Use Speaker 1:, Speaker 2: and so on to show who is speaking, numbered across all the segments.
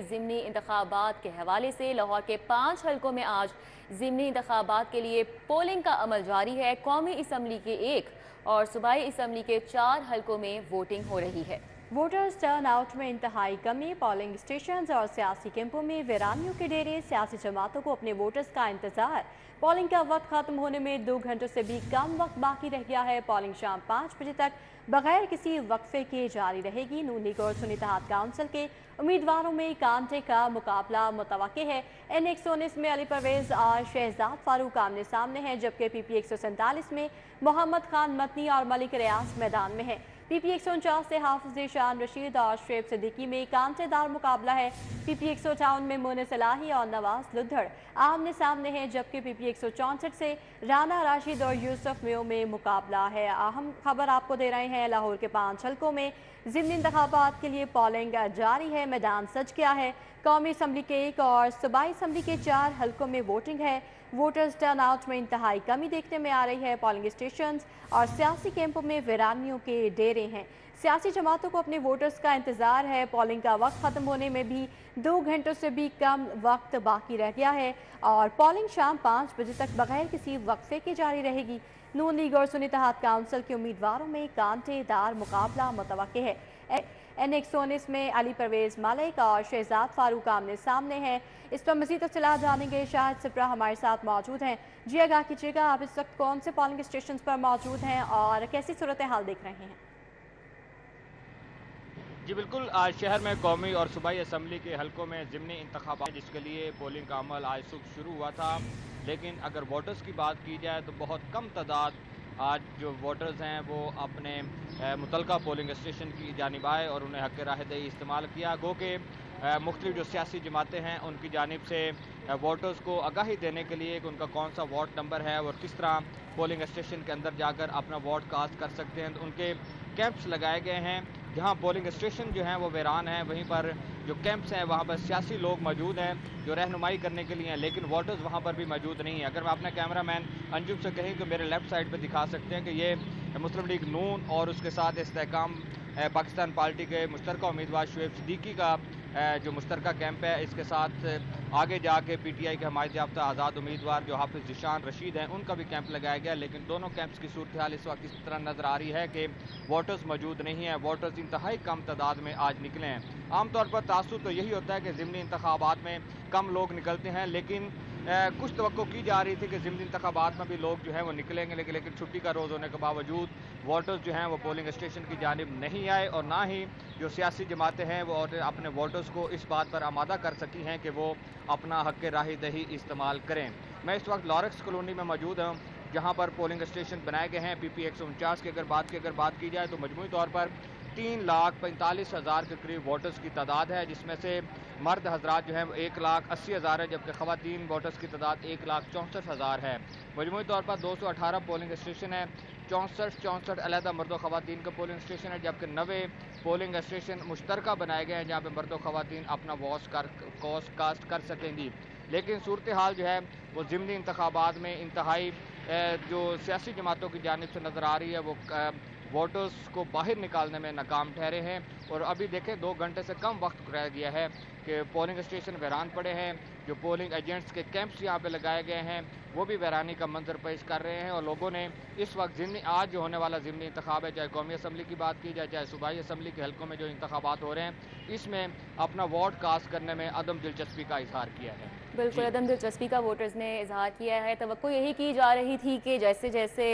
Speaker 1: ज़िमनी इंतखाबात के हवाले से लाहौर के 5 हलकों में आज ज़िमनी इंतखाबात के लिए पोलिंग का अमल जारी है। कौमी असम्बली के 1 और सूबाई असम्बली के 4 हलकों में वोटिंग हो रही है।
Speaker 2: वोटर्स टर्न आउट में इंतहाई कमी, पोलिंग स्टेशन और सियासी कैंपों में वीरानियों के डेरे, सियासी जमातों को अपने वोटर्स का इंतजार। पोलिंग का वक्त खत्म होने में 2 घंटों से भी कम वक्त बाकी रह गया है। पोलिंग शाम 5 बजे तक बगैर किसी वक्फे के जारी रहेगी। नून लीग और सुन्नी इत्तेहाद काउंसिल के उम्मीदवारों में कांटे का मुकाबला मुतवक्के है। NX19 में अली परवेज और शहजाद फारूक आमने सामने हैं, जबकि PP 147 में मोहम्मद खान मतनी और मलिक रियाज मैदान में है। PP 149 से हाफिज शान रशीद और शुएब सिद्दीकी में कांटेदार मुकाबला है। PP 158 में मोने सलाही और नवाज लुद्धड़ आमने सामने हैं, जबकि PP 164 से राना राशिद और यूसुफ मेयो में मुकाबला है। अहम खबर आपको दे रहे हैं, लाहौर के 5 हलकों में ज़िमनी इंतखाबात के लिए पोलिंग जारी है। मैदान सज गया है। कौमी असम्बली के 1 और सूबाई असम्बली के 4 हलकों में वोटिंग है। वोटर्स टर्न आउट में इंतहाई कमी देखने में आ रही है। पोलिंग स्टेशन और सियासी कैंपों में वीरानियों के डेरे हैं। सियासी जमातों को अपने वोटर्स का इंतजार है। पोलिंग का वक्त खत्म होने में भी 2 घंटों से भी कम वक्त बाकी रह गया है और पोलिंग शाम 5 बजे तक बगैर किसी वक्फे के जारी रहेगी। नून लीग और सुन्नी इत्तेहाद काउंसिल के उम्मीदवारों में कांटेदार मुकाबला मुतवक्के है। NX19 में अली परवेज मलिक और शहजाद फारूक आमने सामने हैं। इस पर मज़ीद तफ़सीलात जानेंगे। शाहिद सिप्रा हमारे साथ मौजूद हैं। जी आगाह कीजिएगा, आप इस वक्त कौन से पोलिंग स्टेशन पर मौजूद हैं और कैसी सूरत हाल देख रहे हैं?
Speaker 3: जी बिल्कुल, आज शहर में कौमी और सूबाई असम्बली के हलकों में ज़िमनी इंतखाबात जिसके लिए पोलिंग का अमल आज सुबह शुरू हुआ था, लेकिन अगर वोटर्स की बात की जाए तो बहुत कम तादाद आज जो वोटर्स हैं वो अपने मुतलका पोलिंग स्टेशन की जानिब आए और उन्हें हक़ राहदही इस्तेमाल किया। गो कि मुख्तलिफ जो सियासी जमातें हैं उनकी जानिब से वोटर्स को आगाही देने के लिए कि उनका कौन सा वोट नंबर है और किस तरह पोलिंग स्टेशन के अंदर जाकर अपना वोट कास्ट कर सकते हैं, तो उनके कैंप्स लगाए गए हैं। जहां पोलिंग स्टेशन जो हैं वो वीरान है, वहीं पर जो कैंप्स हैं वहां पर सियासी लोग मौजूद हैं जो रहनुमाई करने के लिए हैं, लेकिन वोटर्स वहां पर भी मौजूद नहीं है। अगर मैं अपना कैमरामैन अंजुम से कहीं तो मेरे लेफ्ट साइड पर दिखा सकते हैं कि ये मुस्लिम लीग नून और उसके साथ इस्तेहकाम पाकिस्तान पार्टी के मुश्तरका उम्मीदवार शुएब सिद्दीकी का जो मुश्तरका कैंप है। इसके साथ आगे जाके PTI के हमायत याफ्ता आज़ाद उम्मीदवार जो हाफिज शान रशीद हैं उनका भी कैंप लगाया गया, लेकिन दोनों कैंप्स की सूरत हाल इस वक्त इस तरह नज़र आ रही है कि वोटर्स मौजूद नहीं है। वोटर्स इंतहाई कम तादाद में आज निकले हैं। आमतौर पर तासुर तो यही होता है कि ज़िमनी इंतखाबात में कम लोग निकलते हैं, लेकिन कुछ तवक्को की जा रही थी कि ज़िमनी इंतखाबात में भी लोग जो हैं वो निकलेंगे, लेकिन छुट्टी का रोज़ होने के बावजूद वोटर्स जो हैं वो पोलिंग स्टेशन की जानिब नहीं आए और ना ही जो सियासी जमातें हैं वो अपने वोटर्स को इस बात पर आमादा कर सकी हैं कि वो अपना हक़ राहदही इस्तेमाल करें। मैं इस वक्त लॉरेक्स कॉलोनी में मौजूद हूँ जहाँ पर पोलिंग स्टेशन बनाए गए हैं। PP 149 की अगर बात की जाए तो मजमूई तौर पर 3,45,000 के करीब वोटर्स की तादाद है, जिसमें से मर्द हजरात जो हैं 1,80,000 है, जबकि ख़वातीन वोटर्स की तादाद 1,64,000 है। मजमूई तौर पर 218 पोलिंग स्टेशन है, 64 अलहदा मर्दों ख़वातीन का पोलिंग स्टेशन है, जबकि 90 पोलिंग स्टेशन मुश्तरका बनाए गए हैं जहाँ पर मर्दों ख़वातीन अपना वोट कास्ट कर सकेंगी। लेकिन सूरत हाल जो है वो ज़िमनी इंतखाबात में इंतहाई जो सियासी जमातों की जानिब से नज़र आ रही है वो वोटर्स को बाहर निकालने में नाकाम ठहरे हैं। और अभी देखें 2 घंटे से कम वक्त रह गया है कि पोलिंग स्टेशन वीरान पड़े हैं। जो पोलिंग एजेंट्स के कैंप्स यहाँ पे लगाए गए हैं वो भी वीरानी का मंजर पेश कर रहे हैं और लोगों ने इस वक्त आज जो होने वाला ज़िमनी इंतखाब है, चाहे कौमी असम्बली की बात की जाए चाहे सूबाई असम्बली के हलकों में जो इंतखाबात हो रहे हैं, इसमें अपना वोट कास्ट करने में अदम दिलचस्पी का इजहार किया है।
Speaker 1: बिल्कुल अदम दिलचस्पी का वोटर्स ने इजहार किया है। तवक्को यही की जा रही थी कि जैसे जैसे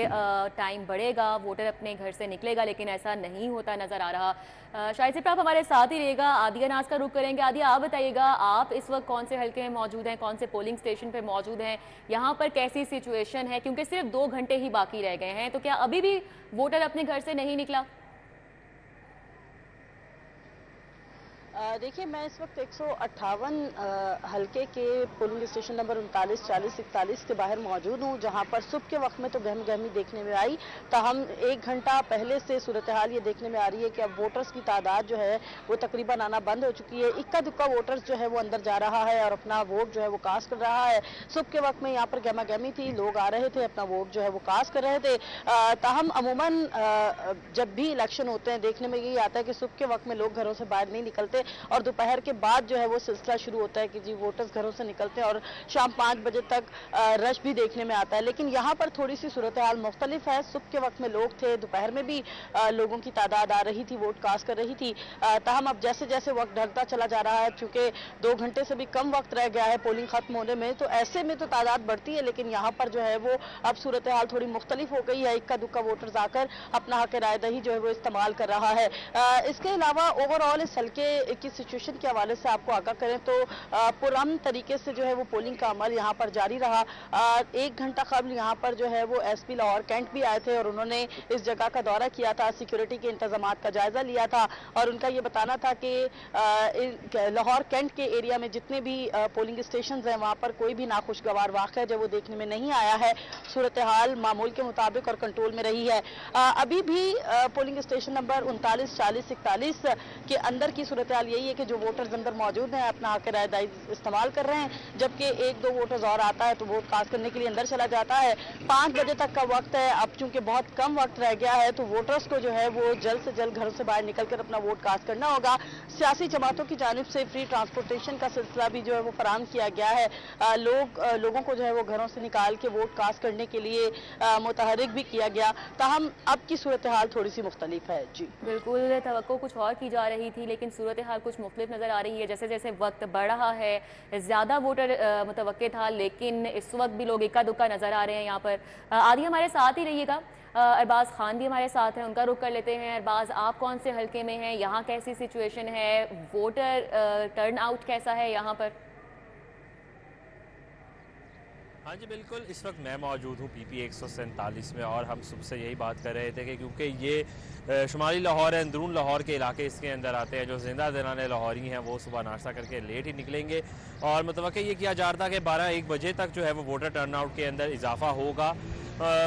Speaker 1: टाइम बढ़ेगा वोटर अपने घर से निकलेगा, लेकिन ऐसा नहीं होता नज़र आ रहा। शायद सिर्फ आप हमारे साथ ही रहेगा। आदिया नाज का रुख करेंगे। आदिया, आप बताइएगा, आप इस वक्त कौन से हलके में मौजूद हैं, कौन से पोलिंग स्टेशन पर मौजूद हैं, यहाँ पर कैसी सिचुएशन है, क्योंकि सिर्फ 2 घंटे ही बाकी रह गए हैं, तो क्या अभी भी वोटर अपने घर से नहीं निकला?
Speaker 4: देखिए, मैं इस वक्त 158 हलके के पोलिंग स्टेशन नंबर 39, 40, 41 के बाहर मौजूद हूँ, जहाँ पर सुबह के वक्त में तो गहम गहमी देखने में आई। ताहम 1 घंटा पहले से सूरत हाल ये देखने में आ रही है कि अब वोटर्स की तादाद जो है वो तकरीबन आना बंद हो चुकी है। इक्का दुक्का वोटर्स जो है वो अंदर जा रहा है और अपना वोट जो है वो कास्ट कर रहा है। सुबह के वक्त में यहाँ पर गहमा गहमी थी, लोग आ रहे थे, अपना वोट जो है वो कास्ट कर रहे थे। ताहम अमूमन जब भी इलेक्शन होते हैं देखने में यही आता है कि सुबह के वक्त में लोग घरों से बाहर नहीं निकलते। और दोपहर के बाद जो है वो सिलसिला शुरू होता है कि जी वोटर्स घरों से निकलते हैं और शाम 5 बजे तक रश भी देखने में आता है। लेकिन यहाँ पर थोड़ी सी सूरत हाल मुख्तलिफ है। सुबह के वक्त में लोग थे, दोपहर में भी लोगों की तादाद आ रही थी, वोट कास्ट कर रही थी। ताहम अब जैसे जैसे वक्त ढलता चला जा रहा है, चूंकि 2 घंटे से भी कम वक्त रह गया है पोलिंग खत्म होने में, तो ऐसे में तो तादाद बढ़ती है, लेकिन यहाँ पर जो है वो अब सूरत हाल थोड़ी मुख्तलिफ हो गई है। इक्का दुक्का वोटर्स आकर अपना हक रायदही जो है वो इस्तेमाल कर रहा है। इसके अलावा ओवरऑल इस हल्के की सिचुएशन के हवाले से आपको आगाह करें तो पुरअमन तरीके से जो है वो पोलिंग का अमल यहाँ पर जारी रहा। 1 घंटा कबल यहाँ पर जो है वो एसपी लाहौर कैंट भी आए थे और उन्होंने इस जगह का दौरा किया था, सिक्योरिटी के इंतजामात का जायजा लिया था और उनका ये बताना था कि लाहौर कैंट के एरिया में जितने भी पोलिंग स्टेशन हैं वहाँ पर कोई भी नाखुशगवार वाक़या जो वो देखने में नहीं आया है। सूरत हाल मामूल के मुताबिक और कंट्रोल में रही है। अभी भी पोलिंग स्टेशन नंबर 39, 40, 41 के अंदर की सूरत हाल यही है कि जो वोटर्स अंदर मौजूद हैं अपना हक रायदही इस्तेमाल कर रहे हैं, जबकि 1-2 वोटर्स और आता है तो वोट कास्ट करने के लिए अंदर चला जाता है। 5 बजे तक का वक्त है। अब चूंकि बहुत कम वक्त रह गया है तो वोटर्स को जो है वो जल्द से जल्द घरों से बाहर निकलकर अपना वोट कास्ट करना होगा। सियासी जमातों की जानिब से फ्री ट्रांसपोर्टेशन का सिलसिला भी जो है वो फराहम किया गया है। लोगों को जो है वो घरों से निकाल के वोट कास्ट करने के लिए मुतहरिक भी किया गया। ताहम अब की सूरत हाल थोड़ी सी मुख्तलिफ है। जी
Speaker 1: बिल्कुल, तवक्को कुछ और की जा रही थी लेकिन सूरत हाल कुछ मुख्तलिफ नज़र आ रही है। जैसे जैसे वक्त बढ़ रहा है ज़्यादा वोटर मुतवक्के था, लेकिन इस वक्त भी लोग इक्का दुक्का नज़र आ रहे हैं। यहाँ पर आदि हमारे साथ ही रहिएगा। अरबाज खान भी हमारे साथ हैं, उनका रुख कर लेते हैं। अरबाज, आप कौन से हल्के में हैं? यहाँ कैसी सिचुएशन है? वोटर टर्न आउट कैसा है यहाँ पर?
Speaker 5: हाँ जी बिल्कुल, इस वक्त मैं मौजूद हूँ PP 147 में और हम सुबह से यही बात कर रहे थे कि क्योंकि ये शुमाली लाहौर है, अंदरून लाहौर के इलाके इसके अंदर आते हैं। जो जिंदा दिलाने लाहौरी हैं वो सुबह नाश्ता करके लेट ही निकलेंगे और मुतवक्के ये किया जा रहा था कि 12-1 बजे तक जो है वो वोटर टर्नआउट के अंदर इजाफा होगा।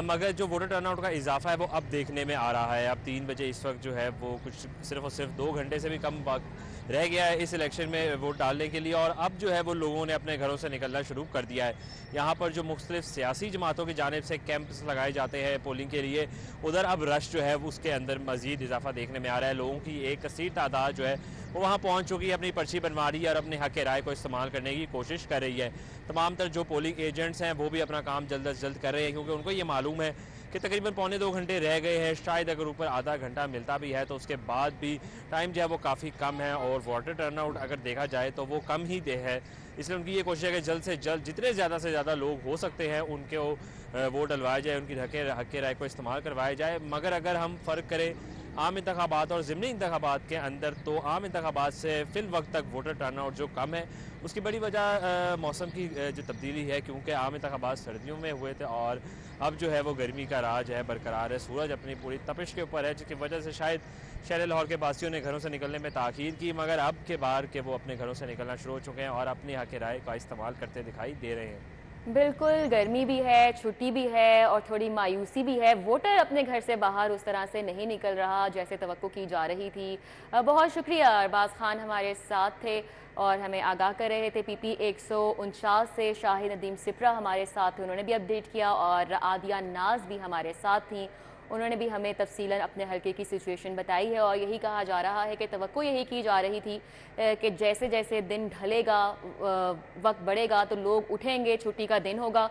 Speaker 5: मगर जो वोटर टर्नआउट का इजाफा है वो अब देखने में आ रहा है। अब 3 बजे इस वक्त जो है वो कुछ सिर्फ और सिर्फ 2 घंटे से भी कम वक्त रह गया है इस इलेक्शन में वोट डालने के लिए और अब जो है वो लोगों ने अपने घरों से निकलना शुरू कर दिया है। यहाँ पर जो मुख्तलिफ सियासी जमातों की जानिब से कैंप्स लगाए जाते हैं पोलिंग के लिए, उधर अब रश जो है उसके अंदर मज़ीद इजाफा देखने में आ रहा है। लोगों की एक कसीर तादाद जो है वो वहाँ पहुँच चुकी है, अपनी पर्ची बनवा रही है और अपने हक राय को इस्तेमाल करने की कोशिश कर रही है। तमाम तर जो पोलिंग एजेंट्स हैं वो भी अपना काम जल्द अज जल्द कर रहे हैं क्योंकि उनको ये मालूम है कि तकरीबन 1.25-2 घंटे रह गए हैं। शायद अगर ऊपर आधा घंटा मिलता भी है तो उसके बाद भी टाइम जो है वो काफ़ी कम है और वोटर टर्नआउट अगर देखा जाए तो वो कम ही दे है। इसलिए उनकी ये कोशिश है कि जल्द से जल्द जितने ज़्यादा से ज़्यादा लोग हो सकते हैं उनको वोट डलवाया जाए, उनकी हक राय को इस्तेमाल करवाया जाए। मगर अगर हम फ़र्क करें आम इंतखाबात और ज़िमनी इंतखाबात के अंदर तो आम इंतखाबात से फ़िल वक्त तक वोटर टर्नआउट जो कम है उसकी बड़ी वजह मौसम की जो तब्दीली है, क्योंकि आम इंतखाबात सर्दियों में हुए थे और अब जो है वो गर्मी का राज है बरकरार है। सूरज अपनी पूरी तपिश के ऊपर है जिसकी वजह से शायद शहर लाहौर के बासियों ने घरों से निकलने में ताख़ीर की, मगर अब के बार के वो अपने घरों से निकलना शुरू हो चुके हैं और अपनी हक राय का इस्तेमाल करते दिखाई दे रहे हैं।
Speaker 1: बिल्कुल, गर्मी भी है, छुट्टी भी है और थोड़ी मायूसी भी है। वोटर अपने घर से बाहर उस तरह से नहीं निकल रहा जैसे तवक्को की जा रही थी। बहुत शुक्रिया, अरबाज खान हमारे साथ थे और हमें आगाह कर रहे थे। PP 149 से शाहिद नदीम सिपरा हमारे साथ थे, उन्होंने भी अपडेट किया और आदिया नाज भी हमारे साथ थी, उन्होंने भी हमें तफसीलन अपने हल्के की सिचुएशन बताई है। और यही कहा जा रहा है कि तवक्को यही की जा रही थी कि जैसे जैसे दिन ढलेगा, वक्त बढ़ेगा तो लोग उठेंगे, छुट्टी का दिन होगा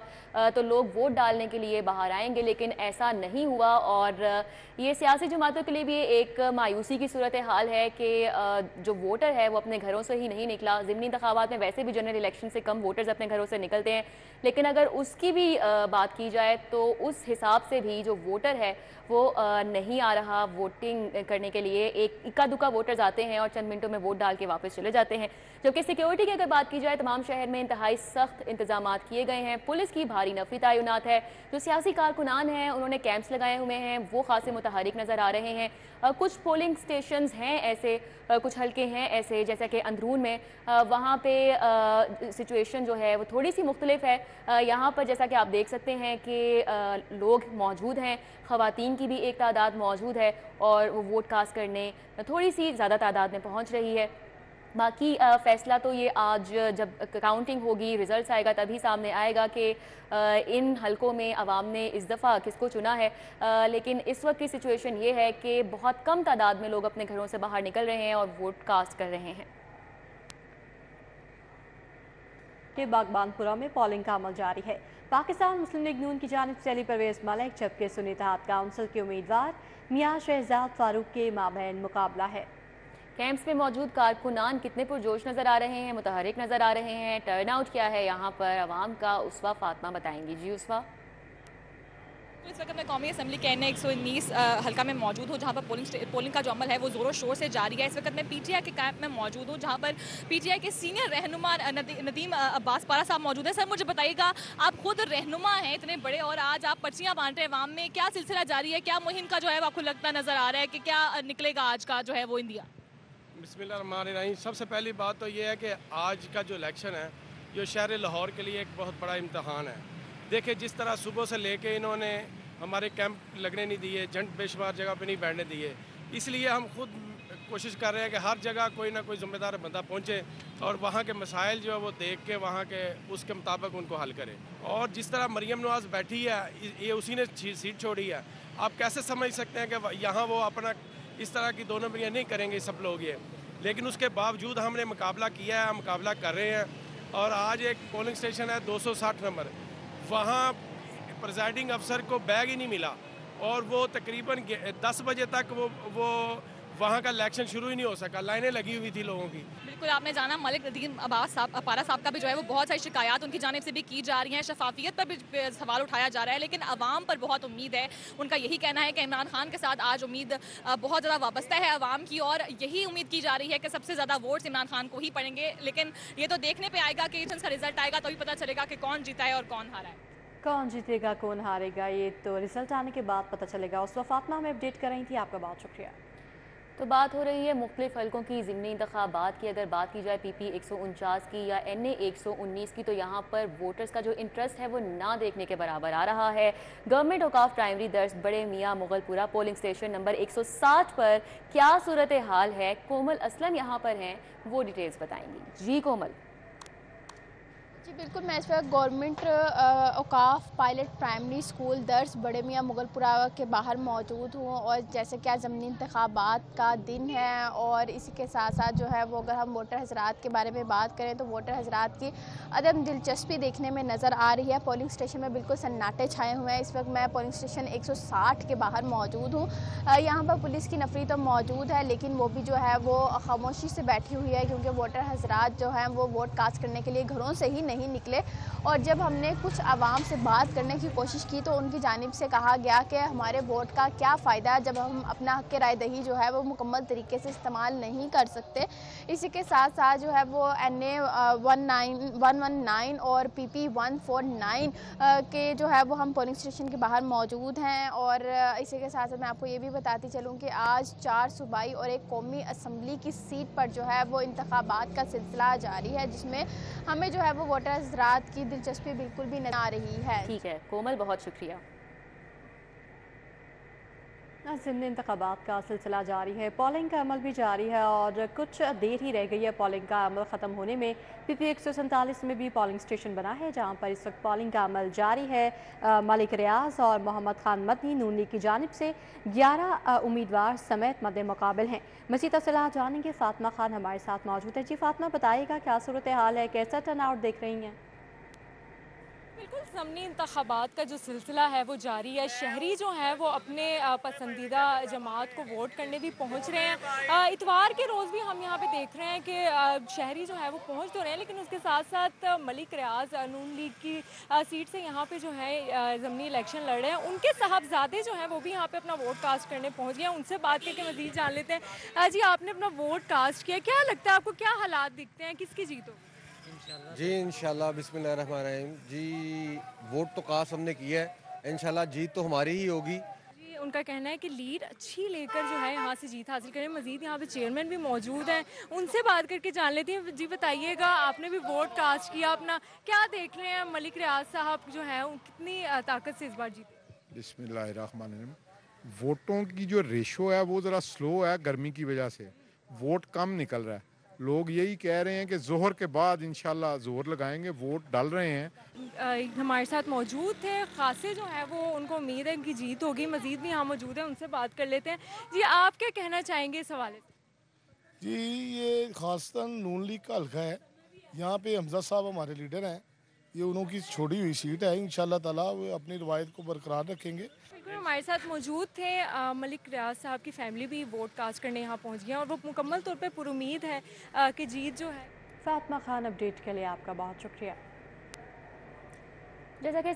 Speaker 1: तो लोग वोट डालने के लिए बाहर आएंगे, लेकिन ऐसा नहीं हुआ। और ये सियासी जमातों के लिए भी एक मायूसी की सूरत हाल है कि जो वोटर है वो अपने घरों से ही नहीं निकला। ज़िमनी इंतखाबात में वैसे भी जनरल इलेक्शन से कम वोटर्स अपने घरों से निकलते हैं, लेकिन अगर उसकी भी बात की जाए तो उस हिसाब से भी जो वोटर है वो नहीं आ रहा वोटिंग करने के लिए। एक इक्का दुक्का वोटर्स आते हैं और चंद मिनटों में वोट डाल के वापस चले जाते हैं। जबकि सिक्योरिटी की अगर बात की जाए तमाम शहर में इंतहाई सख्त इंतजाम किए गए हैं, पुलिस की भारी नफरी तैनात है। जो सियासी कारकुनान हैं उन्होंने कैंप्स लगाए हुए हैं, वो खासे मुतहरिक नज़र आ रहे हैं। कुछ पोलिंग स्टेशंस हैं ऐसे, कुछ हल्के हैं ऐसे जैसा कि अंदरून में, वहाँ पे सिचुएशन जो है वो थोड़ी सी मुख्तलिफ है। यहाँ पर जैसा कि आप देख सकते हैं कि लोग मौजूद हैं, ख़वातीन की भी एक तादाद मौजूद है और वो वोट कास्ट करने थोड़ी सी ज़्यादा तादाद में पहुँच रही है। बाकी फ़ैसला तो ये आज जब काउंटिंग होगी, रिज़ल्ट आएगा तभी सामने आएगा कि इन हलकों में अवाम ने इस दफ़ा किसको चुना है। लेकिन इस वक्त की सिचुएशन ये है कि बहुत कम तादाद में लोग अपने घरों से बाहर निकल रहे हैं और वोट कास्ट कर रहे हैं।
Speaker 2: के बागबानपुरा में पोलिंग का अमल जारी है। पाकिस्तान मुस्लिम लीग नून की जानिब से अली परवेज मलिक जबकि सुन्नी इत्तेहाद काउंसिल के उम्मीदवार मियां शहजाद फारूक के माबैन मुकाबला है।
Speaker 1: कैंप्स में मौजूद कारकुनान कितने पुरजोश नजर आ रहे हैं, मुतहरिक नजर आ रहे हैं, टर्नआउट क्या है यहाँ पर अवाम का, उसवा फातिमा बताएंगी। जी उसवा।
Speaker 6: तो इस वक्त मैं कौमी असम्बली के एन 119 हल्का में मौजूद हूँ, जहाँ पर पोलिंग का जो अमल है वो ज़ोरों शोर से जारी है। इस वक्त मैं पीटीआई के कैंप में मौजूद हूँ, जहाँ पर पीटीआई के सीनियर रहनुमा नदीम अब्बास पारा साहब मौजूद हैं। सर मुझे बताइएगा, आप खुद रहनुमा हैं इतने बड़े और आज आप पर्चियाँ बांट रहे हैं अवाम में, क्या सिलसिला जारी है, क्या मुहिम का जो है आपको लगता नज़र आ रहा है कि क्या निकलेगा आज का जो है वो इंडिया?
Speaker 7: बिस्मिल्लाहिर्रहमानिर्रहीम। सबसे पहली बात तो ये है कि आज का जो इलेक्शन है ये शहर लाहौर के लिए एक बहुत बड़ा इम्तहान है। देखिए जिस तरह सुबह से लेके इन्होंने हमारे कैंप लगने नहीं दिए, जंट बेशुमार जगह पे नहीं बैठने दिए, इसलिए हम खुद कोशिश कर रहे हैं कि हर जगह कोई ना कोई ज़िम्मेदार बंदा पहुंचे और वहाँ के मसाइल जो है वो देख के वहाँ के उसके मुताबिक उनको हल करे। और जिस तरह मरियम नवाज़ बैठी है, ये उसी ने सीट छोड़ी है। आप कैसे समझ सकते हैं कि यहाँ वो अपना इस तरह की दोनों मियाँ नहीं करेंगे सब लोग ये, लेकिन उसके बावजूद हमने मुकाबला किया है, हम मुकाबला कर रहे हैं। और आज एक पोलिंग स्टेशन है 260 नंबर, वहाँ प्रिजाइडिंग अफसर को बैग ही नहीं मिला और वो तकरीबन 10 बजे तक वो वहाँ का इलेक्शन शुरू ही नहीं हो सका, लाइनें लगी हुई थी लोगों की।
Speaker 6: बिल्कुल आपने जाना मलिक नदीम अब्बास साहब पारा साहब का भी जो है वो बहुत सारी शिकायत उनकी जानिब से भी की जा रही हैं, शफाफियत पर भी सवाल उठाया जा रहा है, लेकिन अवाम पर बहुत उम्मीद है। उनका यही कहना है कि इमरान खान के साथ आज उम्मीद बहुत ज़्यादा वाबस्ता है अवाम की और यही उम्मीद की जा रही है कि सबसे ज़्यादा वोट्स इमरान खान को ही पड़ेंगे। लेकिन ये तो देखने पर आएगा कि इलेक्शन का रिजल्ट आएगा तभी पता चलेगा कि कौन जीता है और कौन हारा है।
Speaker 2: कौन जीतेगा कौन हारेगा ये तो रिजल्ट आने के बाद पता चलेगा। उस फातिमा में अपडेट कर रही थी, आपका बहुत शुक्रिया।
Speaker 1: तो बात हो रही है मुख्तलिफ हल्कों की ज़िमनी इंतखाबात की। अगर बात की जाए PP 149 की या NA 119 की, तो यहाँ पर वोटर्स का जो इंटरेस्ट है वो ना देखने के बराबर आ रहा है। गवर्नमेंट औकाफ प्राइमरी दर्स बड़े मियाँ मुगलपुरा पोलिंग स्टेशन नंबर 160 पर क्या सूरत हाल है, कोमल असलम यहाँ पर हैं, वो डिटेल्स बताएंगी। जी कोमल।
Speaker 8: जी बिल्कुल, मैं इस वक्त गवर्नमेंट औकाफ पायलट प्राइमरी स्कूल दर्स बड़े मियाँ मुगलपुरा के बाहर मौजूद हूँ और जैसे कि आज ज़मीनी इंतखाबात का दिन है और इसी के साथ साथ जो है वो अगर हम वोटर हजरात के बारे में बात करें तो वोटर हजरात की अदम दिलचस्पी देखने में नज़र आ रही है। पोलिंग स्टेशन में बिल्कुल सन्नाटे छाए हुए हैं। इस वक्त मैं पोलिंग स्टेशन 160 के बाहर मौजूद हूँ। यहाँ पर पुलिस की नफरी तो मौजूद है लेकिन वो भी जो है वो खामोशी से बैठी हुई है, क्योंकि वोटर हजरात जो हैं वो वोट कास्ट करने के लिए घरों से ही नहीं निकले। और जब हमने कुछ आवाम से बात करने की कोशिश की तो उनकी जानिब से कहा गया कि हमारे वोट का क्या फ़ायदा जब हम अपना हक़ राय दही जो है वो मुकम्मल तरीके से इस्तेमाल नहीं कर सकते। इसी के साथ साथ जो है वो NA 119 और PP 149 के जो है वो हम पोलिंग स्टेशन के बाहर मौजूद हैं। और इसी के साथ साथ मैं आपको ये भी बताती चलूँ कि आज 4 सूबाई और एक कौमी असम्बली की सीट पर जो है वो इंतखाबात का सिलसिला जारी है, जिसमें हमें जो है वो वोटर हज़रात की दिलचस्पी बिल्कुल भी नजर आ रही है।
Speaker 1: ठीक है कोमल, बहुत शुक्रिया।
Speaker 2: ज़िमनी इंतखाबात का सिलसिला जारी है, पोलिंग का अमल भी जारी है और कुछ देर ही रह गई है पोलिंग का अमल ख़त्म होने में। PP 147 में भी पोलिंग स्टेशन बना है जहां पर इस वक्त पोलिंग का अमल जारी है। मलिक रियाज और मोहम्मद खान मदनी नून लीग की जानिब से 11 उम्मीदवार समेत मद्दे मुकाबिल हैं। मज़ीद तफ़सीलात जानेंगे, फातिमा खान हमारे साथ मौजूद है। जी फातिमा, बताइएगा क्या सूरत हाल है, कैसा टर्नआउट देख रही हैं?
Speaker 6: बिल्कुल, ज़मीनी इंतखाबात का जो सिलसिला है वो जारी है। शहरी जो हैं वो अपने पसंदीदा जमात को वोट करने भी पहुंच रहे हैं। इतवार के रोज़ भी हम यहाँ पे देख रहे हैं कि शहरी जो है वो पहुंच तो रहे हैं, लेकिन उसके साथ साथ मलिक रियाज नून लीग की सीट से यहाँ पे जो है ज़मीनी इलेक्शन लड़ रहे हैं, उनके साहबजादे जो हैं वो भी यहाँ पे अपना वोट कास्ट करने पहुँच गए हैं। उनसे बात करके मज़ीद जान लेते हैं। जी, आपने अपना वोट कास्ट किया, क्या लगता है आपको, क्या हालात दिखते हैं, किसकी जीत होगी?
Speaker 9: जी इंशाल्लाह, बिस्मिल्लाहिर्रहमानिर्रहीम। जी वोट तो कास्ट हमने किया है, इंशाल्लाह जीत तो हमारी ही होगी।
Speaker 6: जी, उनका कहना है कि लीड अच्छी लेकर जो है यहाँ से जीत हासिल करें। मजीद यहाँ पे चेयरमैन भी मौजूद हैं, उनसे बात करके जान लेती हैं। जी बताइएगा, आपने भी वोट कास्ट किया अपना, क्या देख रहे हैं मलिक रियाज साहब जो है कितनी ताकत से इस बार जीते?
Speaker 10: बिस्मिल्लाहिर्रहमानिर्रहीम। वोटों की जो रेशो है वो ज़रा स्लो है, गर्मी की वजह से वोट कम निकल रहा है। लोग यही कह रहे हैं कि जोहर के बाद इंशाल्लाह जोर लगाएंगे, वोट डाल रहे हैं।
Speaker 6: हमारे साथ मौजूद थे खासे जो है वो, उनको उम्मीद है कि जीत होगी। मजीद भी यहाँ मौजूद है, उनसे बात कर लेते हैं। जी, आप क्या कहना चाहेंगे इस हवाले से?
Speaker 11: जी, ये खासतन नून लीग का हल्का है यहाँ पे हमजा साहब हमारे लीडर हैं, ये उन्होंने छोड़ी हुई सीट है, इंशाल्लाह ताला वो अपनी रवायत को बरकरार रखेंगे।
Speaker 6: बिल्कुल हमारे साथ मौजूद थे मलिक रियाज साहब की फैमिली भी वोट कास्ट करने यहाँ पहुँच गई हैं और वो मुकम्मल तौर पर पुरुमीद है कि जीत जो है।
Speaker 2: फातिमा खान, अपडेट के लिए आपका बहुत शुक्रिया।
Speaker 1: जैसा कि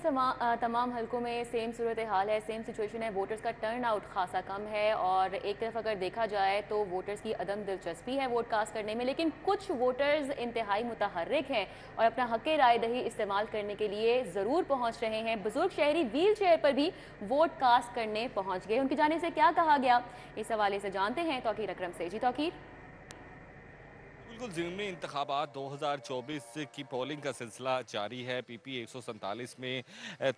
Speaker 1: तमाम हलकों में सेम सूरत हाल है, सेम सिचुएशन है, वोटर्स का टर्न आउट खासा कम है और एक तरफ अगर देखा जाए तो वोटर्स की अदम दिलचस्पी है वोट कास्ट करने में, लेकिन कुछ वोटर्स इंतहाई मुतहर्रिक हैं और अपना हक़ राय दही इस्तेमाल करने के लिए ज़रूर पहुँच रहे हैं। बुजुर्ग शहरी व्हील चेयर पर भी वोट कास्ट करने पहुँच गए। उनकी जानिब से क्या कहा गया, इस हवाले से जानते हैं तौकीर अकरम से। जी तौकीर।
Speaker 12: बिल्कुल ज़िमनी इंतखाबात 2024 की पोलिंग का सिलसिला जारी है। PP 147 में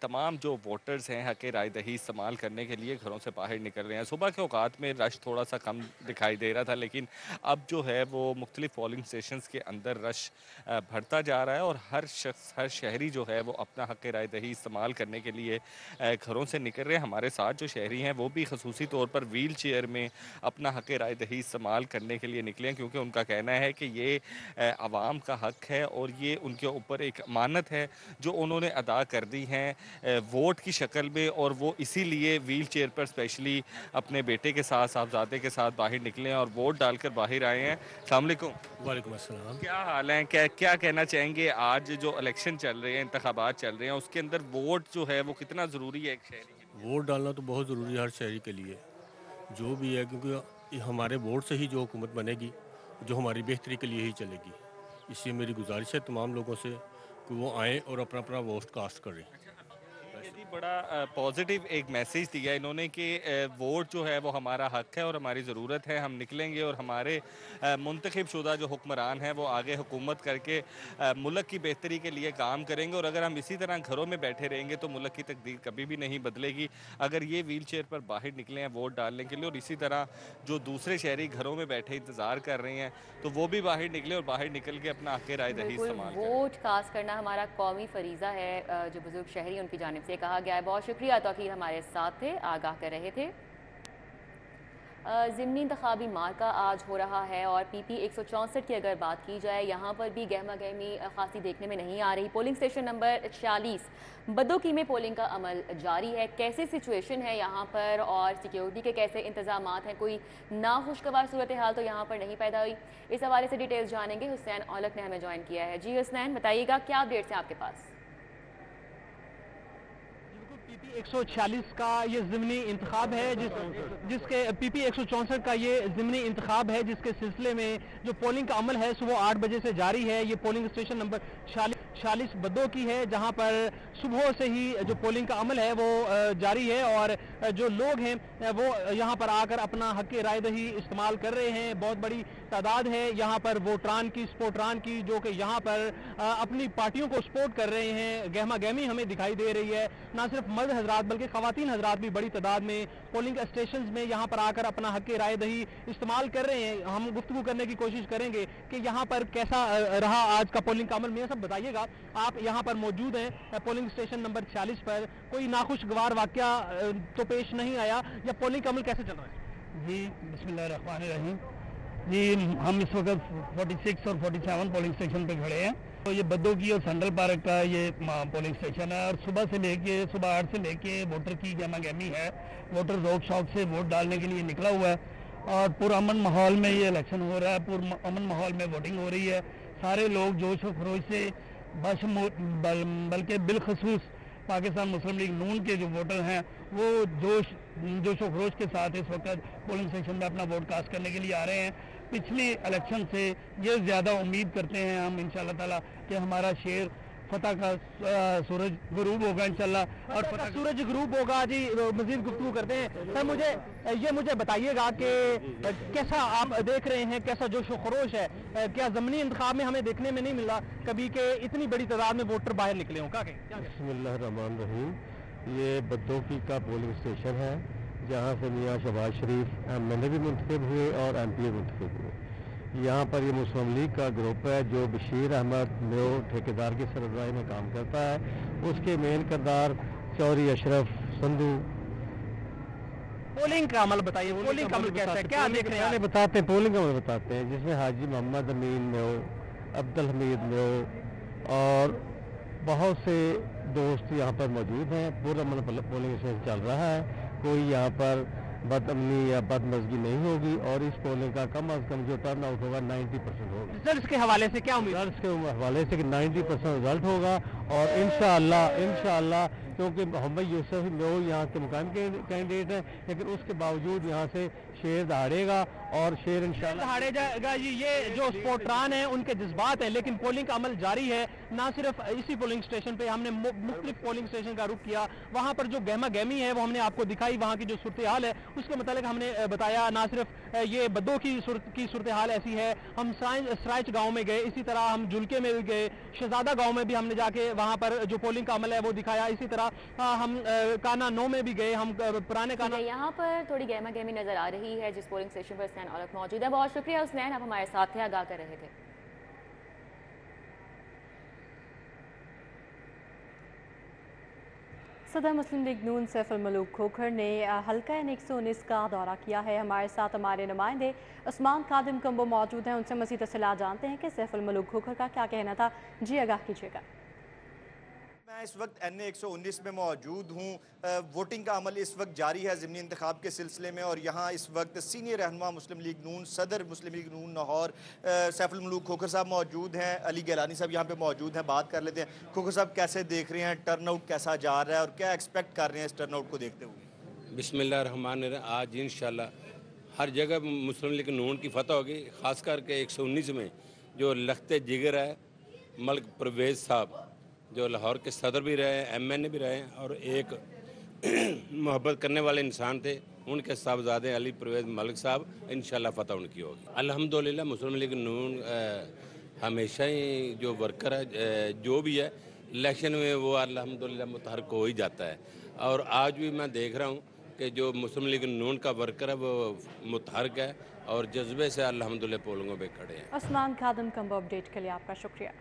Speaker 12: तमाम जो वोटर्स हैं हक़ राय दही इस्तेमाल करने के लिए घरों से बाहर निकल रहे हैं। सुबह के औकात में रश थोड़ा सा कम दिखाई दे रहा था, लेकिन अब जो है वो मुख्तलिफ पोलिंग स्टेशंस के अंदर रश बढ़ता जा रहा है और हर शख्स, हर शहरी जो है वो अपना हक़ राय दही इस्तेमाल करने के लिए घरों से निकल रहे हैं। हमारे साथ जो शहरी हैं वो भी खसूसी तौर पर व्हील चेयर में अपना हक़ राय दही इस्तेमाल करने के लिए निकले हैं, क्योंकि उनका कहना है कि ये आवाम का हक है और ये उनके ऊपर एक अमानत है जो उन्होंने अदा कर दी हैं वोट की शक्ल में, और वो इसीलिए व्हील चेयर पर स्पेशली अपने बेटे के साथ, साहबजादे के साथ बाहर निकले हैं और वोट डालकर बाहर आए हैं। अस्सलाम वालेकुम।
Speaker 5: वालेकुम अस्सलाम।
Speaker 12: क्या हाल है, क्या कहना चाहेंगे, आज जो इलेक्शन चल रहे हैं, इंतखाबात चल रहे हैं, उसके अंदर वोट जो है वो कितना ज़रूरी है एक शहरी के लिए?
Speaker 5: वोट डालना तो बहुत ज़रूरी है हर शहरी के लिए, जो भी है, क्योंकि हमारे वोट से ही जो हुकूमत बनेगी जो हमारी बेहतरी के लिए ही चलेगी। इसलिए मेरी गुजारिश है तमाम लोगों से कि वो आएँ और अपना अपना वोट कास्ट करें।
Speaker 12: जी, बड़ा पॉजिटिव एक मैसेज दिया इन्होंने कि वोट जो है वो हमारा हक है और हमारी ज़रूरत है। हम निकलेंगे और हमारे मुंतखब शुदा जो हुक्मरान हैं वो आगे हुकूमत करके मुल्क की बेहतरी के लिए काम करेंगे, और अगर हम इसी तरह घरों में बैठे रहेंगे तो मुल्क की तकदीर कभी भी नहीं बदलेगी। अगर ये व्हील चेयर पर बाहर निकले हैं वोट डालने के लिए और इसी तरह जो दूसरे शहरी घरों में बैठे इंतज़ार कर रहे हैं तो वो भी बाहर निकले और बाहर निकल के अपना हक़ राय दही इस्तेमाल करें।
Speaker 1: वोट कास्ट करना हमारा कौमी फरीज़ा है, जो बुजुर्ग शहरी उनकी जानिब से कहा गया है। बहुत शुक्रिया तौकीर, हमारे साथ थे, आगाह कर रहे थे। ज़िमनी इंतखाबी मार्का आज हो रहा है और PP 164 की अगर बात की जाए यहाँ पर भी गहमा गहमी खासी देखने में नहीं आ रही। पोलिंग स्टेशन नंबर 46 बदोकी में पोलिंग का अमल जारी है। कैसी सिचुएशन है यहाँ पर और सिक्योरिटी के कैसे इंतजामात हैं, कोई नाखुशगवार सूरत हाल तो यहाँ पर नहीं पैदा हुई? इस हवाले से डिटेल्स जानेंगे। हुसैन औलख ने हमें ज्वाइन किया है। जी हुसैन, बताइएगा क्या अपडेट्स हैं आपके पास?
Speaker 13: PP 146 का ये ज़िमनी इंतखाब है जिसके PP 164 का ये ज़िमनी इंतखाब है जिसके सिलसिले में जो पोलिंग का अमल है सुबह 8 बजे से जारी है। ये पोलिंग स्टेशन नंबर 46 बद्दो की है जहां पर सुबह से ही जो पोलिंग का अमल है वो जारी है और जो लोग हैं वो यहां पर आकर अपना हक़ राय दही इस्तेमाल कर रहे हैं। बहुत बड़ी तादाद है यहां पर वोटरान की, सपोर्टरान की, जो कि यहां पर अपनी पार्टियों को सपोर्ट कर रहे हैं। गहमा गहमी हमें दिखाई दे रही है। ना सिर्फ मर्द हजरात बल्कि ख़वातीन हजरात भी बड़ी तादाद में पोलिंग स्टेशन में यहाँ पर आकर अपना हक़ राय दही इस्तेमाल कर रहे हैं। हम गुफ्तगू करने की कोशिश करेंगे कि यहाँ पर कैसा रहा आज का पोलिंग का अमल। मेरा सब बताइएगा, आप यहाँ पर मौजूद हैं पोलिंग स्टेशन नंबर 46 पर, कोई नाखुशगवार वाक़या तो पेश नहीं आया या पोलिंग का अमल कैसे चल रहा है?
Speaker 14: जी बिस्मिल्लाहिर्रहमानिर्रहीम। जी हम इस वक्त 46 और 47 पोलिंग स्टेशन पे खड़े हैं। तो ये बद्दोकी और सेंट्रल पार्क का ये पोलिंग स्टेशन है और सुबह 8 से लेके वोटर की गहमा गहमी है। वोटर ज़ौक़ शौक़ से वोट डालने के लिए निकला हुआ है और पुरअमन माहौल में ये इलेक्शन हो रहा है। पुरअमन माहौल में वोटिंग हो रही है। सारे लोग जोश व खरोश से बल्कि बिलखसूस पाकिस्तान मुस्लिम लीग नून के जो वोटर हैं वो जोश व खरोश के साथ इस वक्त पोलिंग स्टेशन में अपना वोट कास्ट करने के लिए आ रहे हैं। पिछली इलेक्शन से ये ज़्यादा उम्मीद करते हैं हम इंशाल्लाह ताला कि हमारा शेर फतह का सूरज गुरूब होगा इंशाल्लाह और
Speaker 13: फतह सूरज गुरूब होगा। जी मजीद गुफ्तगू करते हैं। सर मुझे बताइएगा कि कैसा आप देख रहे हैं, कैसा जोश व खरोश है? क्या ज़मीनी इंतखाब में हमें देखने में नहीं मिला कभी कि इतनी बड़ी तादाद में वोटर बाहर निकले हों?
Speaker 15: बिस्मिल्लाहिर्रहमानिर्रहीम। ये बद्दोकी का पोलिंग स्टेशन है जहाँ से मियाँ शहबाज शरीफ MLA भी मुंतखब हुए और MP मुंतखब हुए। यहाँ पर ये मुस्लिम लीग का ग्रुप है जो बशीर अहमद न्यो ठेकेदार की सरबराही में काम करता है। उसके मेन किरदार चौधरी अशरफ संधू।
Speaker 13: पोलिंग का अमल बताइए, पोलिंग का अमल कैसा है, क्या देख रहे हैं?
Speaker 15: बताते हैं पोलिंग का अमल बताते हैं, जिसमें हाजी मोहम्मद अमीन न्यो अब्दुल हमीद म्यो और बहुत से दोस्त यहाँ पर मौजूद हैं। पूरा पोलिंग स्टेशन चल रहा है, कोई यहाँ पर बदअमनी या बदमज़गी नहीं होगी और इस पोलिंग का कम अज़ कम जो टर्न आउट होगा 90% होगा।
Speaker 13: रिजल्ट्स के हवाले से क्या उम्मीद?
Speaker 15: रिजल्ट्स के हवाले से कि 90% रिजल्ट होगा और इंशाअल्लाह क्योंकि मोहम्मद यूसुफ म्यो यहाँ के मुकाम के कैंडिडेट हैं, लेकिन उसके बावजूद यहाँ से शेर दहाड़ेगा और शेर इंशाअल्लाह
Speaker 13: दहाड़े जाएगा। ये जो स्पोर्टरान हैं उनके जज्बात हैं, लेकिन पोलिंग का अमल जारी है। ना सिर्फ इसी पोलिंग स्टेशन पे हमने मुख्तलिफ पोलिंग स्टेशन का रुख किया, वहाँ पर जो गहमा गहमी है वो हमने आपको दिखाई, वहाँ की जो सूरत हाल है उसके मतलब हमने बताया। ना सिर्फ ये बद्दों की सूरत हाल ऐसी है, हम सराइच गाँव में गए, इसी तरह हम जुलके में भी गए, शहजादा गाँव में भी हमने जाके वहाँ पर जो पोलिंग का अमल है वो दिखाया। इसी तरह हम काना 9 में भी गए, हम पुराने काना।
Speaker 1: यहाँ पर थोड़ी गहमा गहमी नजर आ रही है जिस पोलिंग स्टेशन पर हुसैन औलख मौजूद है। बहुत शुक्रिया हुसैन, आप हमारे साथ थे, आगाह कर रहे थे।
Speaker 2: सदर मुस्लिम लीग नून सैफुल मलूक खोखर ने हल्का N119 का दौरा किया है। हमारे साथ हमारे नुमाइंदे उस्मान खादिम कंबो मौजूद हैं, उनसे मज़ीद तफसीलात जानते हैं कि सैफुल मलूक खोखर का क्या कहना था। जी आगाह कीजिएगा।
Speaker 16: मैं इस वक्त N119 में मौजूद हूँ। वोटिंग का अमल इस वक्त जारी है ज़िमनी इंतखाब के सिलसिले में और यहाँ इस वक्त सीनियर रहनुमा मुस्लिम लीग नून सदर मुस्लिम लीग नून लाहौर सैफुल मलूक खोखर साहब मौजूद हैं। अली गैलानी साहब यहाँ पे मौजूद हैं, बात कर लेते हैं। खोखर साहब कैसे देख रहे हैं, टर्नआउट कैसा जा रहा है और क्या एक्सपेक्ट कर रहे हैं इस टर्नआउट को देखते हुए?
Speaker 17: बिस्मिल्लाहिर्रहमानिर्रहीम। आज इंशाल्लाह हर जगह मुस्लिम लीग नून की फतह होगी, ख़ास करके 119 में जो लखते जिगर है मलिक परवेज़ साहब जो लाहौर के सदर भी रहे, MNA भी रहे और एक मोहब्बत करने वाले इंसान थे, उनके साहबजादे अली परवेज़ मलिक साहब, इंशाल्लाह फतह उनकी होगी। अल्हम्दुलिल्लाह मुस्लिम लीग नून हमेशा ही जो वर्कर है जो भी है इलेक्शन में वो अल्हम्दुलिल्लाह मुतहर्रिक हो ही जाता है और आज भी मैं देख रहा हूँ कि जो मुस्लिम लीग नून का वर्कर है वो मुतहर्रिक है और जज्बे से अल्हम्दुलिल्लाह पोलिंगों पे खड़े हैं।
Speaker 2: उस्मान खादिम कंबो अपडेट के लिए आपका शुक्रिया।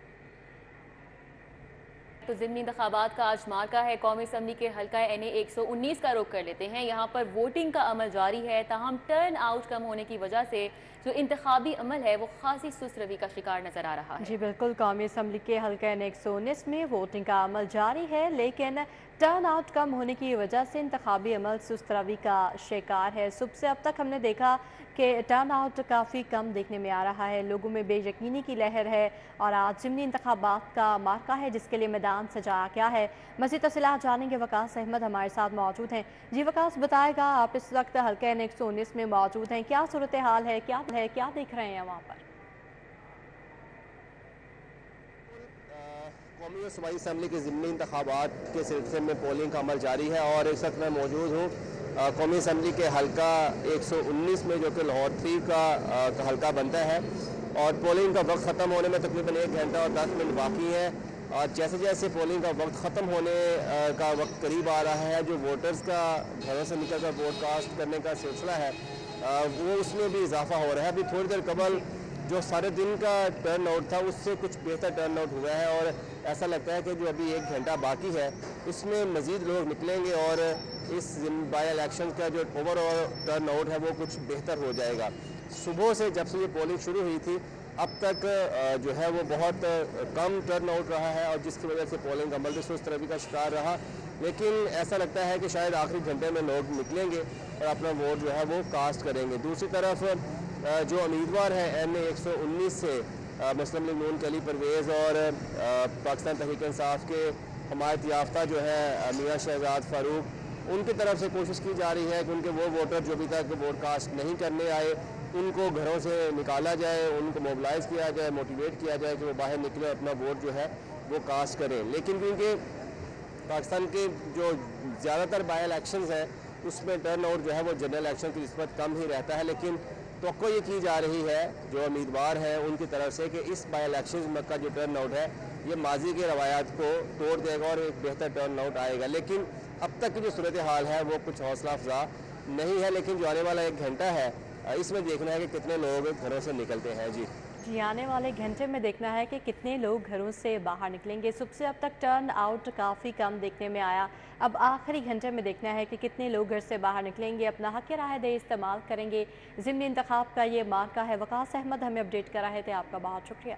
Speaker 1: तो ज़िमनी इंतखाबात का आज मार्का है, कौमी असम्बली के हल्का NA119 का रुख कर लेते हैं। यहाँ पर वोटिंग का अमल जारी है, ताहम टर्न आउट कम होने की वजह से जो इंतखाबी अमल है वो खासी सुस्त रवि का शिकार नजर आ रहा है।
Speaker 2: जी बिल्कुल, कौमी असम्बली के हल्का N119 में वोटिंग का अमल जारी है, लेकिन टर्न आउट कम होने की वजह से इंतखाबी अमल सुस्त रवि का शिकार है। सुबह से अब तक हमने देखा कि टर्न आउट काफ़ी कम देखने में आ रहा है, लोगों में बेयकीनी की लहर है और आज ज़िमनी इंतखाबात का मार्का है जिसके लिए मैदान सजाया गया है। मज़ीद तफसीलात जानेंगे, वकास अहमद हमारे साथ मौजूद हैं। जी वकास, बताएगा आप इस वक्त हल्का N119 में मौजूद हैं, क्या सूरत हाल है, क्या देख रहे हैं वहाँ पर?
Speaker 18: कौमी और सूबाई असम्बली के ज़िमनी इंतखाबात के सिलसिले में पोलिंग का अमल जारी है और इस वक्त मैं मौजूद हूँ कौमी असम्बली के हल्का 119 में जो कि लाहौर 3 का हल्का बनता है और पोलिंग का वक्त ख़त्म होने में तकरीबन 1 घंटा और 10 मिनट बाकी है। और जैसे जैसे पोलिंग का वक्त ख़त्म होने का वक्त करीब आ रहा है, जो वोटर्स का घरों से निकल कर वोट कास्ट करने का सिलसिला है वो उसमें भी इजाफा हो रहा है। अभी थोड़ी देर कबल जो सारे दिन का टर्न आउट था उससे कुछ बेहतर टर्न आउट हुआ है और ऐसा लगता है कि जो अभी 1 घंटा बाकी है इसमें मज़ीद लोग निकलेंगे और इस बाई इलेक्शन का जो ओवरऑल टर्न आउट है वो कुछ बेहतर हो जाएगा। सुबह से जब से ये पोलिंग शुरू हुई थी अब तक जो है वो बहुत कम टर्न आउट रहा है और जिसकी वजह से पोलिंग अमल भी सुस्त रवि का शिकार रहा, लेकिन ऐसा लगता है कि शायद आखिरी घंटे में लोग निकलेंगे और अपना वोट जो है वो कास्ट करेंगे। दूसरी तरफ जो उम्मीदवार हैं NA119 से मुस्लिम लीग नून के अली परवेज़ और पाकिस्तान तहरीक इंसाफ के हमायत याफ्ता जो है मियां शहजाद फारूक, उनकी तरफ से कोशिश की जा रही है कि उनके वो वोटर जो अभी तक वोट कास्ट नहीं करने आए उनको घरों से निकाला जाए, उनको मोबिलाइज़ किया जाए, मोटिवेट किया जाए कि वो बाहर निकले और अपना वोट जो है वो कास्ट करें। लेकिन क्योंकि पाकिस्तान के जो ज़्यादातर बाई इलेक्शंस हैं उसमें टर्न आउट जो है वो जनरल इलेक्शन की निस्बत कम ही रहता है, लेकिन तो ये की जा रही है जो उम्मीदवार हैं उनकी तरफ से कि इस बाई इलेक्शन का जो टर्न आउट है ये माजी के रवायात को तोड़ देगा और एक बेहतर टर्न आउट आएगा। लेकिन अब तक की जो सूरत हाल है वो कुछ हौसला अफजा नहीं है, लेकिन जो आने वाला 1 घंटा है इसमें देखना है कि कितने लोग घरों से निकलते हैं। जी
Speaker 2: आने वाले घंटे में देखना है कि कितने लोग घरों से बाहर निकलेंगे। सुबह से अब तक टर्न आउट काफ़ी कम देखने में आया, अब आखिरी घंटे में देखना है कि कितने लोग घर से बाहर निकलेंगे, अपना हक़ राय दे इस्तेमाल करेंगे। ज़िमनी इंतखाब का ये मार्का है। वकास अहमद हमें अपडेट कर रहे थे, आपका बहुत शुक्रिया।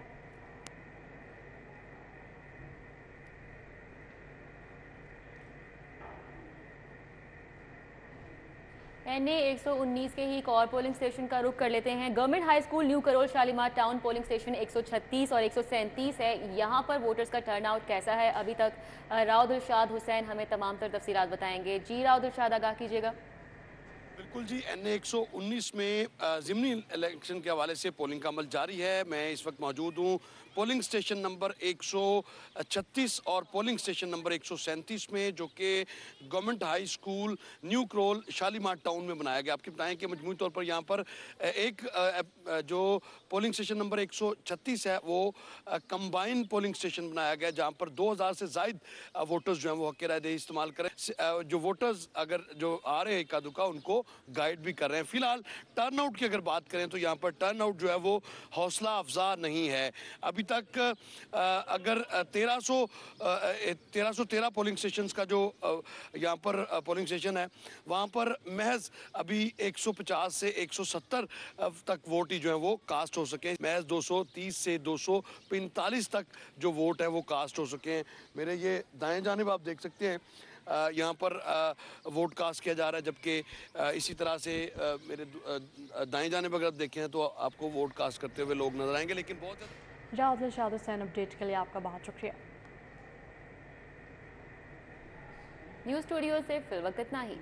Speaker 1: NA 119 के ही एक और पोलिंग स्टेशन का रुख कर लेते हैं। Government high school new Karol Shalimar town polling station 136 और 137 है। यहाँ पर वोटर्स का टर्नआउट कैसा है अभी तक, राव दिलशाद हुसैन हमें तमाम तर तफसीलात बताएंगे। जी राव दिलशाद, आगाह कीजिएगा।
Speaker 19: बिल्कुल जी, NA 119 में ज़िमनी इलेक्शन के हवाले से पोलिंग का अमल जारी है। मैं इस वक्त मौजूद हूँ पोलिंग स्टेशन नंबर 136 और पोलिंग स्टेशन नंबर 137 में, जो कि government high school new Karol Shalimar town में बनाया गया। आपको बताएं कि मजमूई तौर पर यहाँ पर एक जो पोलिंग स्टेशन नंबर 136 है वो कंबाइन पोलिंग स्टेशन बनाया गया, जहाँ पर 2000 से ज़ायद वोटर्स जो हैं वो हक़ राय दही इस्तेमाल करें। जो वोटर्स अगर जो आ रहे हैं इक्का दुक्का, उनको गाइड भी कर रहे हैं। फिलहाल टर्नआउट की अगर बात करें तो यहाँ पर टर्नआउट जो है वो हौसला अफजा नहीं है। अभी तक अगर 1313 पोलिंग स्टेशंस का जो यहाँ पर पोलिंग स्टेशन है, वहाँ पर महज अभी 150 से 170 तक वोट ही जो है वो कास्ट हो सके। महज 230 से 245 तक जो वोट है वो कास्ट हो सके हैं। मेरे ये दाएं जानिब आप देख सकते हैं, यहाँ पर वोट कास्ट किया जा रहा है, जबकि इसी तरह से मेरे दाएं जानिब अगर आप देखें तो आपको वोट कास्ट करते हुए लोग नजर आएंगे। लेकिन बहुत
Speaker 2: राव दिलशाद हुसैन अपडेट के लिए आपका बहुत शुक्रिया।
Speaker 1: न्यूज़ स्टूडियो से फिल वक्त इतना ही।